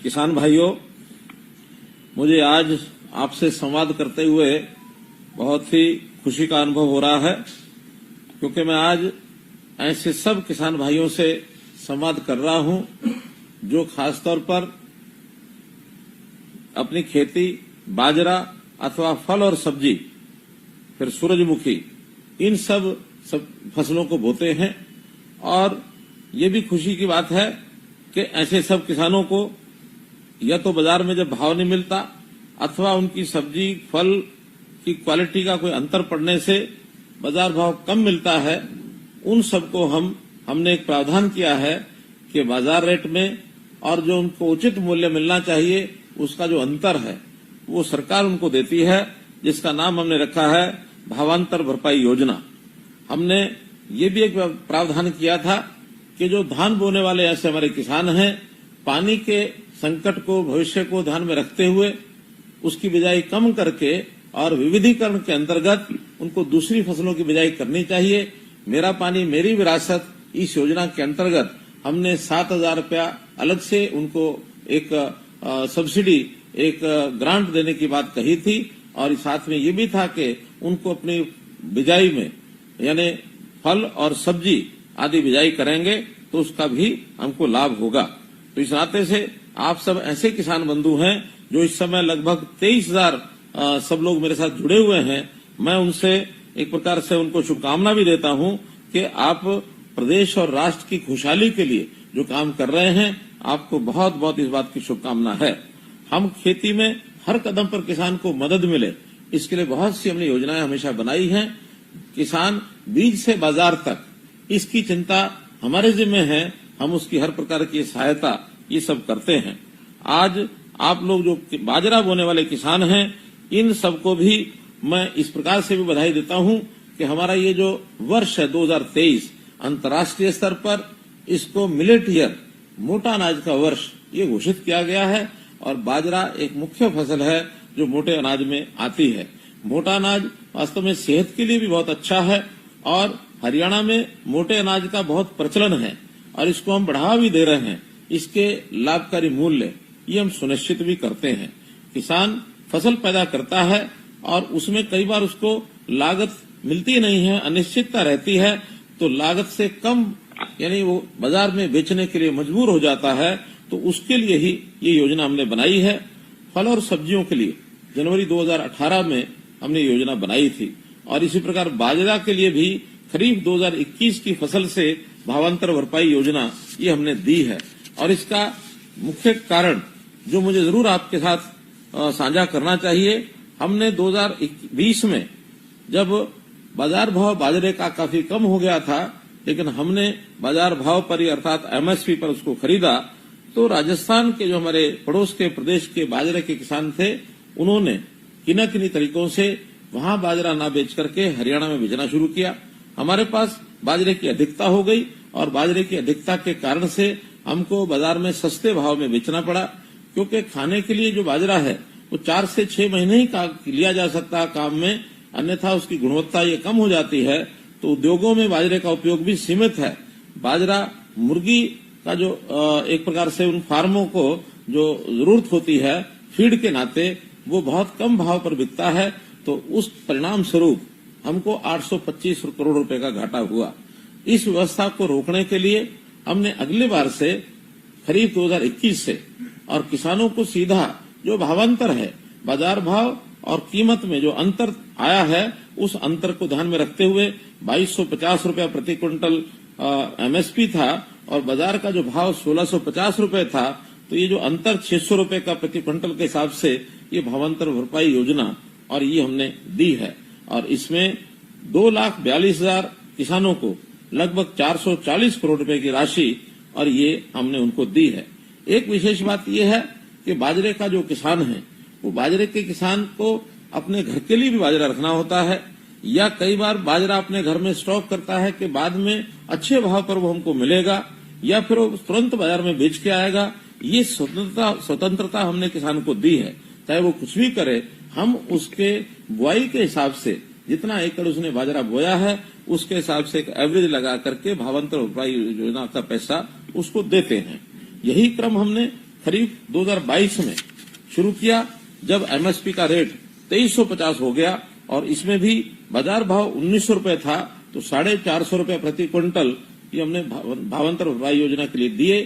किसान भाइयों, मुझे आज आपसे संवाद करते हुए बहुत ही खुशी का अनुभव हो रहा है, क्योंकि मैं आज ऐसे सब किसान भाइयों से संवाद कर रहा हूं जो खासतौर पर अपनी खेती बाजरा अथवा फल और सब्जी, फिर सूरजमुखी, इन सब फसलों को बोते हैं। और ये भी खुशी की बात है कि ऐसे सब किसानों को या तो बाजार में जब भाव नहीं मिलता अथवा उनकी सब्जी फल की क्वालिटी का कोई अंतर पड़ने से बाजार भाव कम मिलता है, उन सबको हमने एक प्रावधान किया है कि बाजार रेट में और जो उनको उचित मूल्य मिलना चाहिए उसका जो अंतर है वो सरकार उनको देती है, जिसका नाम हमने रखा है भावांतर भरपाई योजना। हमने ये भी एक प्रावधान किया था कि जो धान बोने वाले ऐसे हमारे किसान हैं, पानी के संकट को भविष्य को ध्यान में रखते हुए उसकी बिजाई कम करके और विविधीकरण के अंतर्गत उनको दूसरी फसलों की बिजाई करनी चाहिए। मेरा पानी मेरी विरासत, इस योजना के अंतर्गत हमने 7,000 रुपया अलग से उनको एक सब्सिडी, एक ग्रांट देने की बात कही थी। और साथ में ये भी था कि उनको अपनी बिजाई में यानी फल और सब्जी आदि बिजाई करेंगे तो उसका भी हमको लाभ होगा। तो इस नाते से आप सब ऐसे किसान बंधु हैं जो इस समय लगभग 23,000 सब लोग मेरे साथ जुड़े हुए हैं। मैं उनसे एक प्रकार से उनको शुभकामना भी देता हूं कि आप प्रदेश और राष्ट्र की खुशहाली के लिए जो काम कर रहे हैं, आपको बहुत बहुत इस बात की शुभकामना है। हम खेती में हर कदम पर किसान को मदद मिले, इसके लिए बहुत सी हमने योजनाएं हमेशा बनाई हैं। किसान बीज से बाजार तक, इसकी चिंता हमारे जिम्मे है। हम उसकी हर प्रकार की सहायता ये सब करते हैं। आज आप लोग जो बाजरा बोने वाले किसान हैं, इन सबको भी मैं इस प्रकार से भी बधाई देता हूं कि हमारा ये जो वर्ष है 2023 अंतर्राष्ट्रीय स्तर पर इसको मिलेट ईयर, मोटा अनाज का वर्ष, ये घोषित किया गया है। और बाजरा एक मुख्य फसल है जो मोटे अनाज में आती है। मोटा अनाज वास्तव में सेहत के लिए भी बहुत अच्छा है और हरियाणा में मोटे अनाज का बहुत प्रचलन है और इसको हम बढ़ावा भी दे रहे हैं। इसके लाभकारी मूल्य ये हम सुनिश्चित भी करते हैं। किसान फसल पैदा करता है और उसमें कई बार उसको लागत मिलती नहीं है, अनिश्चितता रहती है, तो लागत से कम यानी वो बाजार में बेचने के लिए मजबूर हो जाता है। तो उसके लिए ही ये योजना हमने बनाई है। फल और सब्जियों के लिए जनवरी 2018 में हमने योजना बनाई थी और इसी प्रकार बाजरा के लिए भी खरीफ 2021 की फसल से भावांतर भरपाई योजना ये हमने दी है। और इसका मुख्य कारण जो मुझे जरूर आपके साथ साझा करना चाहिए, हमने 2020 में जब बाजार भाव बाजरे का काफी कम हो गया था, लेकिन हमने बाजार भाव पर अर्थात एमएसपी पर उसको खरीदा, तो राजस्थान के जो हमारे पड़ोस के प्रदेश के बाजरे के किसान थे, उन्होंने किन्हीं तरीकों से वहां बाजरा ना बेच करके हरियाणा में बेचना शुरू किया। हमारे पास बाजरे की अधिकता हो गई और बाजरे की अधिकता के कारण से हमको बाजार में सस्ते भाव में बेचना पड़ा, क्योंकि खाने के लिए जो बाजरा है वो 4 से 6 महीने ही लिया जा सकता है काम में, अन्यथा उसकी गुणवत्ता ये कम हो जाती है। तो उद्योगों में बाजरे का उपयोग भी सीमित है। बाजरा मुर्गी का जो एक प्रकार से उन फार्मों को जो जरूरत होती है फीड के नाते, वो बहुत कम भाव पर बिकता है। तो उस परिणाम स्वरूप हमको 825 करोड़ रुपए का घाटा हुआ। इस व्यवस्था को रोकने के लिए हमने अगले बार से खरीफ 2021 से और किसानों को सीधा जो भावांतर है, बाजार भाव और कीमत में जो अंतर आया है, उस अंतर को ध्यान में रखते हुए 2250 रुपया प्रति क्विंटल एमएसपी था और बाजार का जो भाव 1650 रुपए था। तो ये जो अंतर 600 रुपए का प्रति क्विंटल के हिसाब से ये भावांतर भरपाई योजना और ये हमने दी है। और इसमें 2,42,000 किसानों को लगभग 440 करोड़ रुपए की राशि और ये हमने उनको दी है। एक विशेष बात यह है कि बाजरे का जो किसान है, वो बाजरे के किसान को अपने घर के लिए भी बाजरा रखना होता है, या कई बार बाजरा अपने घर में स्टॉक करता है कि बाद में अच्छे भाव पर वो हमको मिलेगा, या फिर वो तुरंत बाजार में बेच के आएगा। ये स्वतंत्रता हमने किसान को दी है। चाहे वो कुछ भी करे, हम उसके बुआई के हिसाब से जितना एकड़ उसने बाजरा बोया है उसके हिसाब से एक एवरेज लगा करके भावांतर भरपाई योजना का पैसा उसको देते हैं। यही क्रम हमने खरीफ 2022 में शुरू किया, जब एमएसपी का रेट 2350 हो गया और इसमें भी बाजार भाव 1900 रुपए था, तो 450 रुपए प्रति क्विंटल ये हमने भावांतर भरपाई योजना के लिए दिए।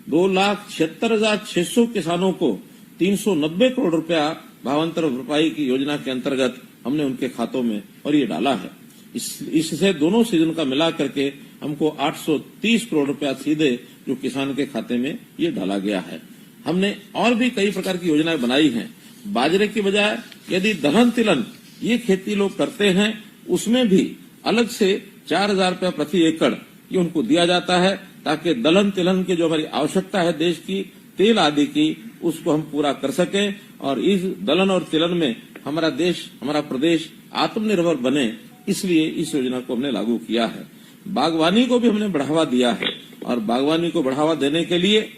2,76,600 किसानों को 390 करोड़ रुपया भावांतर भरपाई की योजना के अंतर्गत हमने उनके खातों में और ये डाला है। इससे दोनों सीजन का मिला करके हमको 830 करोड़ रुपया सीधे जो किसान के खाते में ये डाला गया है। हमने और भी कई प्रकार की योजनाएं बनाई हैं। बाजरे की बजाय यदि दलहन तिलहन ये खेती लोग करते हैं, उसमें भी अलग से 4,000 रुपया प्रति एकड़ ये उनको दिया जाता है, ताकि दलहन तिलहन की जो हमारी आवश्यकता है देश की तेल आदि की, उसको हम पूरा कर सकें और इस दलहन और तिलहन में हमारा देश, हमारा प्रदेश आत्मनिर्भर बने, इसलिए इस योजना को हमने लागू किया है। बागवानी को भी हमने बढ़ावा दिया है और बागवानी को बढ़ावा देने के लिए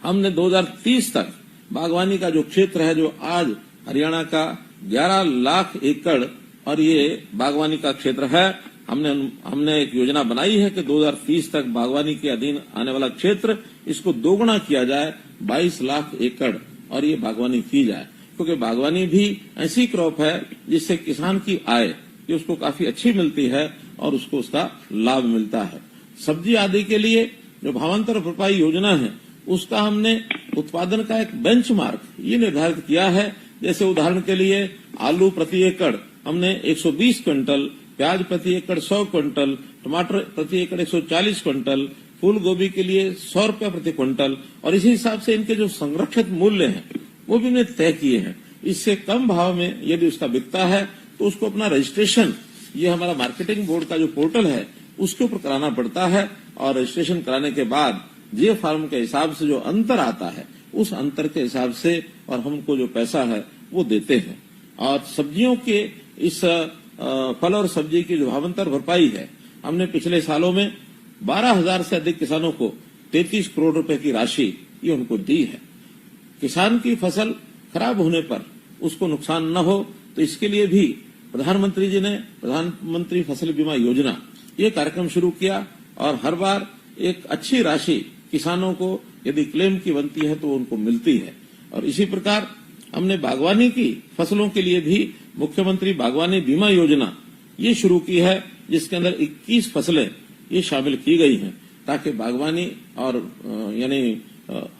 हमने 2030 तक बागवानी का जो क्षेत्र है, जो आज हरियाणा का 11 लाख एकड़ और ये बागवानी का क्षेत्र है, हमने एक योजना बनाई है कि 2030 तक बागवानी के अधीन आने वाला क्षेत्र इसको दोगुना किया जाए, 22 लाख एकड़ और ये बागवानी की जाए, क्योंकि बागवानी भी ऐसी क्रॉप है जिससे किसान की आय ये उसको काफी अच्छी मिलती है और उसको उसका लाभ मिलता है। सब्जी आदि के लिए जो भावांतर भरपाई योजना है, उसका हमने उत्पादन का एक बेंचमार्क ये निर्धारित किया है। जैसे उदाहरण के लिए आलू प्रति एकड़ हमने 120 क्विंटल, प्याज प्रति एकड़ 100 क्विंटल, टमाटर प्रति एकड़ 140 क्विंटल, फूल गोभी के लिए 100 रुपया प्रति क्विंटल और इसी हिसाब से इनके जो संरक्षित मूल्य हैं वो भी हमने तय किए हैं। इससे कम भाव में यदि उसका बिकता है तो उसको अपना रजिस्ट्रेशन, ये हमारा मार्केटिंग बोर्ड का जो पोर्टल है उसके ऊपर कराना पड़ता है और रजिस्ट्रेशन कराने के बाद जे फार्म के हिसाब से जो अंतर आता है, उस अंतर के हिसाब से और हमको जो पैसा है वो देते हैं। और सब्जियों के इस फल और सब्जी की जो भावांतर भरपाई है, हमने पिछले सालों में 12,000 से अधिक किसानों को 33 करोड़ रुपए की राशि ये उनको दी है। किसान की फसल खराब होने पर उसको नुकसान न हो, तो इसके लिए भी प्रधानमंत्री जी ने प्रधानमंत्री फसल बीमा योजना ये कार्यक्रम शुरू किया और हर बार एक अच्छी राशि किसानों को यदि क्लेम की बनती है तो उनको मिलती है। और इसी प्रकार हमने बागवानी की फसलों के लिए भी मुख्यमंत्री बागवानी बीमा योजना ये शुरू की है, जिसके अंदर 21 फसलें ये शामिल की गई हैं, ताकि बागवानी और यानी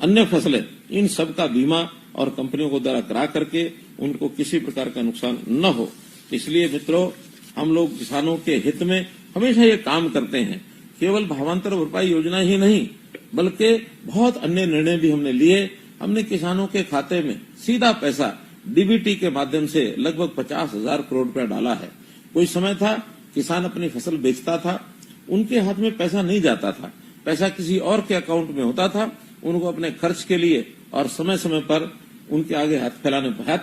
अन्य फसलें इन सब का बीमा और कंपनियों को द्वारा करा करके उनको किसी प्रकार का नुकसान न हो। इसलिए मित्रों, हम लोग किसानों के हित में हमेशा ये काम करते हैं। केवल भावांतर भरपाई योजना ही नहीं, बल्कि बहुत अन्य निर्णय भी हमने लिए। हमने किसानों के खाते में सीधा पैसा डीबीटी के माध्यम से लगभग 50,000 करोड़ रुपया डाला है। कोई समय था किसान अपनी फसल बेचता था, उनके हाथ में पैसा नहीं जाता था, पैसा किसी और के अकाउंट में होता था, उनको अपने खर्च के लिए और समय समय पर उनके आगे हाथ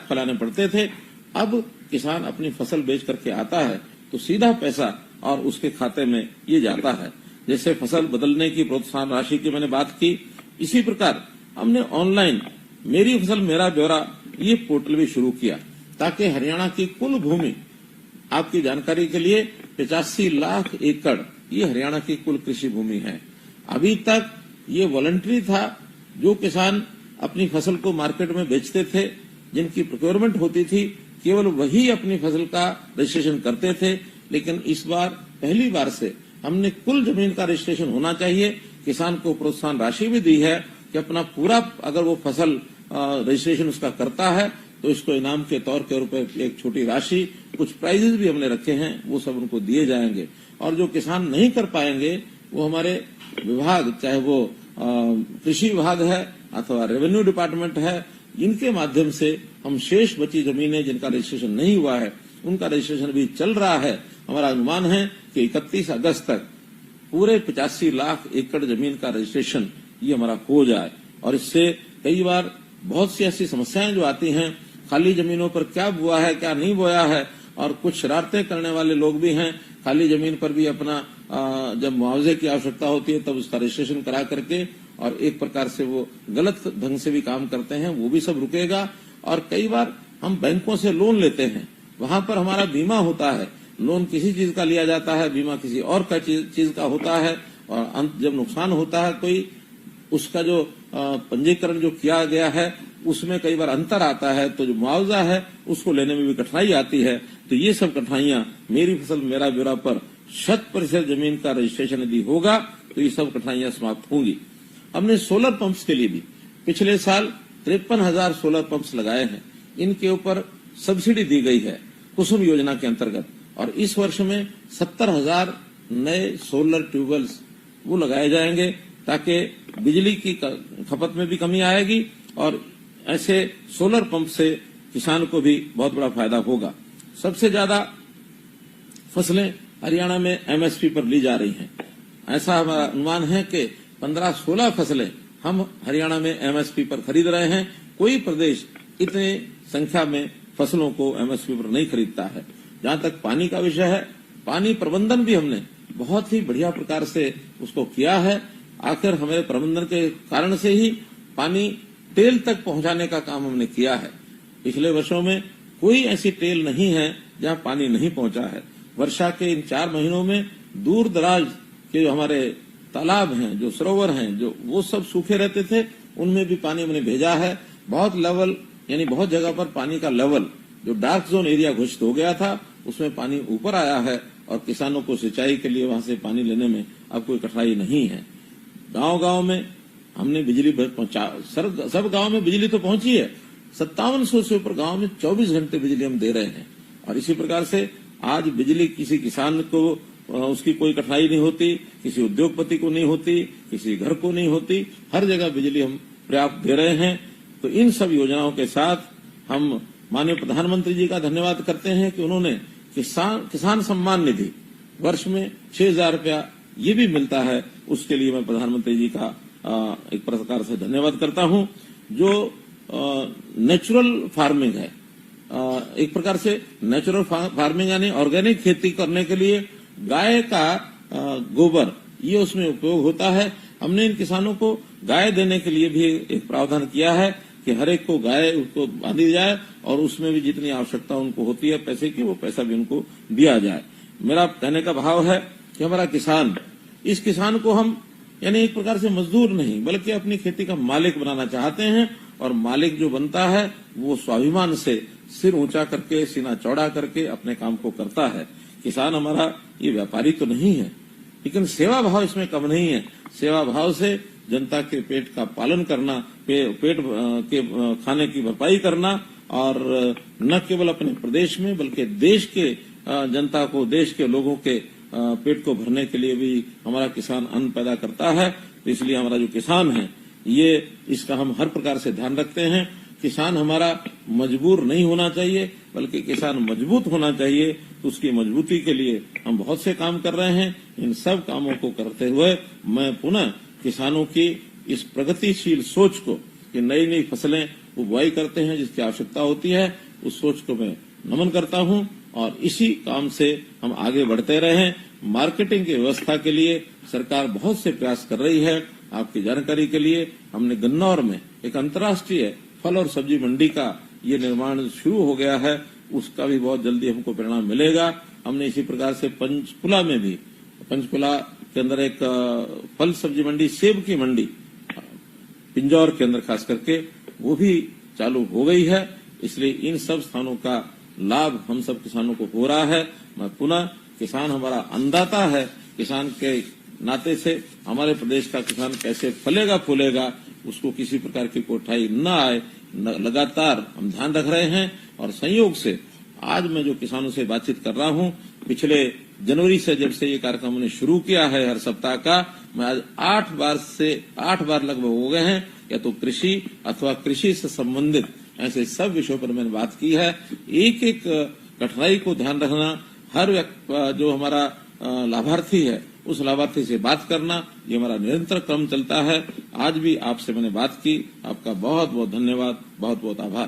फैलाने पड़ते थे। अब किसान अपनी फसल बेच करके आता है तो सीधा पैसा और उसके खाते में ये जाता है। जैसे फसल बदलने की प्रोत्साहन राशि की मैंने बात की, इसी प्रकार हमने ऑनलाइन मेरी फसल मेरा ब्यौरा ये पोर्टल भी शुरू किया, ताकि हरियाणा की कुल भूमि, आपकी जानकारी के लिए 85 लाख एकड़ ये हरियाणा की कुल कृषि भूमि है। अभी तक ये वॉलंटरी था, जो किसान अपनी फसल को मार्केट में बेचते थे, जिनकी प्रोक्योरमेंट होती थी, केवल वही अपनी फसल का रजिस्ट्रेशन करते थे। लेकिन इस बार पहली बार से हमने कुल जमीन का रजिस्ट्रेशन होना चाहिए। किसान को प्रोत्साहन राशि भी दी है कि अपना पूरा अगर वो फसल रजिस्ट्रेशन उसका करता है तो इसको इनाम के तौर के रूप में एक छोटी राशि, कुछ प्राइजेस भी हमने रखे हैं, वो सब उनको दिए जाएंगे। और जो किसान नहीं कर पाएंगे वो हमारे विभाग, चाहे वो कृषि विभाग है अथवा रेवेन्यू डिपार्टमेंट है, इनके माध्यम से हम शेष बची जमीनें जिनका रजिस्ट्रेशन नहीं हुआ है उनका रजिस्ट्रेशन भी चल रहा है। हमारा अनुमान है कि 31 अगस्त तक पूरे 85 लाख एकड़ जमीन का रजिस्ट्रेशन ये हमारा हो जाए। और इससे कई बार बहुत सी ऐसी समस्याएं जो आती हैं, खाली जमीनों पर क्या बुआ है क्या नहीं बोया है, और कुछ शरारतें करने वाले लोग भी हैं। खाली जमीन पर भी अपना जब मुआवजे की आवश्यकता होती है तब उसका रजिस्ट्रेशन करा करके और एक प्रकार से वो गलत ढंग से भी काम करते हैं, वो भी सब रुकेगा। और कई बार हम बैंकों से लोन लेते हैं, वहां पर हमारा बीमा होता है, लोन किसी चीज का लिया जाता है, बीमा किसी और का चीज का होता है, और जब नुकसान होता है कोई, उसका जो पंजीकरण जो किया गया है उसमें कई बार अंतर आता है, तो जो मुआवजा है उसको लेने में भी कठिनाई आती है। तो ये सब कठिनाइयां मेरी फसल मेरा ब्यौरा पर 100% जमीन का रजिस्ट्रेशन यदि होगा तो ये सब कठिनाइयां समाप्त होंगी। हमने सोलर पंप्स के लिए भी पिछले साल 53,000 सोलर पंप्स लगाए हैं। इनके ऊपर सब्सिडी दी गई है कुसुम योजना के अंतर्गत, और इस वर्ष में 70,000 नए सोलर ट्यूबवेल्स वो लगाए जाएंगे ताकि बिजली की खपत में भी कमी आएगी और ऐसे सोलर पंप से किसान को भी बहुत बड़ा फायदा होगा। सबसे ज्यादा फसलें हरियाणा में एमएसपी पर ली जा रही हैं। ऐसा हमारा अनुमान है कि 15-16 फसलें हम हरियाणा में एमएसपी पर खरीद रहे हैं। कोई प्रदेश इतने संख्या में फसलों को एमएसपी पर नहीं खरीदता है। जहां तक पानी का विषय है, पानी प्रबंधन भी हमने बहुत ही बढ़िया प्रकार से उसको किया है। आखिर हमारे प्रबंधन के कारण से ही पानी टेल तक पहुंचाने का काम हमने किया है। पिछले वर्षों में कोई ऐसी टेल नहीं है जहां पानी नहीं पहुंचा है। वर्षा के इन 4 महीनों में दूर दराज के जो हमारे तालाब हैं, जो सरोवर हैं, जो वो सब सूखे रहते थे, उनमें भी पानी हमने भेजा है। बहुत लेवल यानी बहुत जगह पर पानी का लेवल जो डार्क जोन एरिया घोषित हो गया था उसमें पानी ऊपर आया है और किसानों को सिंचाई के लिए वहां से पानी लेने में अब कोई कठिनाई नहीं है। गांव-गांव में हमने बिजली पहुंचा, सब गांव में बिजली तो पहुंची है। 5700 से ऊपर गांव में 24 घंटे बिजली हम दे रहे हैं और इसी प्रकार से आज बिजली किसी किसान को उसकी कोई कठिनाई नहीं होती, किसी उद्योगपति को नहीं होती, किसी घर को नहीं होती। हर जगह बिजली हम पर्याप्त दे रहे हैं। तो इन सब योजनाओं के साथ हम माननीय प्रधानमंत्री जी का धन्यवाद करते हैं कि उन्होंने किसान सम्मान निधि वर्ष में 6,000 रुपया ये भी मिलता है। उसके लिए मैं प्रधानमंत्री जी का एक प्रकार से धन्यवाद करता हूं। जो नेचुरल फार्मिंग है, एक प्रकार से नेचुरल फार्मिंग यानी ऑर्गेनिक खेती करने के लिए गाय का गोबर ये उसमें उपयोग होता है। हमने इन किसानों को गाय देने के लिए भी एक प्रावधान किया है कि हर एक को गाय उसको बांधी जाए और उसमें भी जितनी आवश्यकता उनको होती है पैसे की, वो पैसा भी उनको दिया जाए। मेरा कहने का भाव है कि हमारा किसान, इस किसान को हम यानी एक प्रकार से मजदूर नहीं बल्कि अपनी खेती का मालिक बनाना चाहते हैं और मालिक जो बनता है वो स्वाभिमान से सिर ऊंचा करके, सीना चौड़ा करके अपने काम को करता है। किसान हमारा ये व्यापारी तो नहीं है, लेकिन सेवा भाव इसमें कम नहीं है। सेवा भाव से जनता के पेट का पालन करना, पेट के खाने की भरपाई करना और न केवल अपने प्रदेश में बल्कि देश के जनता को, देश के लोगों के पेट को भरने के लिए भी हमारा किसान अन्न पैदा करता है। तो इसलिए हमारा जो किसान है ये इसका हम हर प्रकार से ध्यान रखते हैं। किसान हमारा मजबूर नहीं होना चाहिए बल्कि किसान मजबूत होना चाहिए। तो उसकी मजबूती के लिए हम बहुत से काम कर रहे हैं। इन सब कामों को करते हुए मैं पुनः किसानों की इस प्रगतिशील सोच को कि नई नई फसलें वो बुआई करते हैं जिसकी आवश्यकता होती है, उस सोच को मैं नमन करता हूं और इसी काम से हम आगे बढ़ते रहें। मार्केटिंग की व्यवस्था के लिए सरकार बहुत से प्रयास कर रही है। आपकी जानकारी के लिए हमने गन्नौर में एक अंतर्राष्ट्रीय फल और सब्जी मंडी का ये निर्माण शुरू हो गया है, उसका भी बहुत जल्दी हमको परिणाम मिलेगा। हमने इसी प्रकार से पंचकुला में भी, पंचकुला के अंदर एक फल सब्जी मंडी, सेब की मंडी पिंजौर के अंदर खास करके वो भी चालू हो गई है। इसलिए इन सब स्थानों का लाभ हम सब किसानों को हो रहा है। मैं पुनः, किसान हमारा अन्नदाता है, किसान के नाते से हमारे प्रदेश का किसान कैसे फलेगा फूलेगा उसको किसी प्रकार की कोठाई न आए, लगातार हम ध्यान रख रहे हैं। और संयोग से आज मैं जो किसानों से बातचीत कर रहा हूं, पिछले जनवरी से जब से ये कार्यक्रम हमने शुरू किया है हर सप्ताह का, मैं आज 8 बार लगभग हो गए हैं, या तो कृषि अथवा कृषि से संबंधित ऐसे सब विषयों पर मैंने बात की है। एक एक कठिनाई को ध्यान रखना, हर जो हमारा लाभार्थी है उस लाभार्थी से बात करना, ये हमारा निरंतर क्रम चलता है। आज भी आपसे मैंने बात की। आपका बहुत बहुत धन्यवाद, बहुत बहुत आभार।